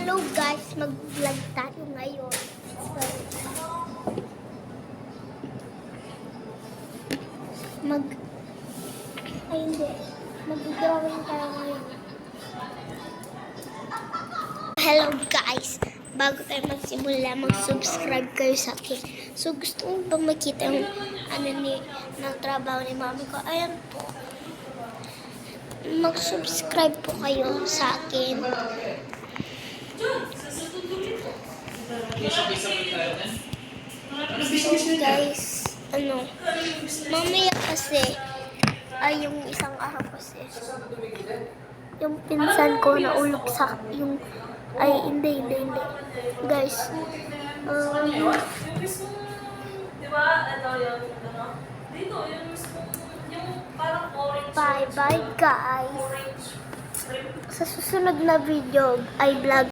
Hello guys, mag-vlog tayo ngayon. Hindi. Mag-drawing tayo ngayon. Hello guys, bago tayo magsimula, mag-subscribe kayo sa akin. So gusto mo ba makita yung ng trabaho ni mami ko? Ayan po. Mag-subscribe po kayo sa akin. Guys, mamaya kasi ay yung isang araw kasi yung pinsan ko naulog sa yung hindi guys, bye bye guys, sa susunod na video ay vlog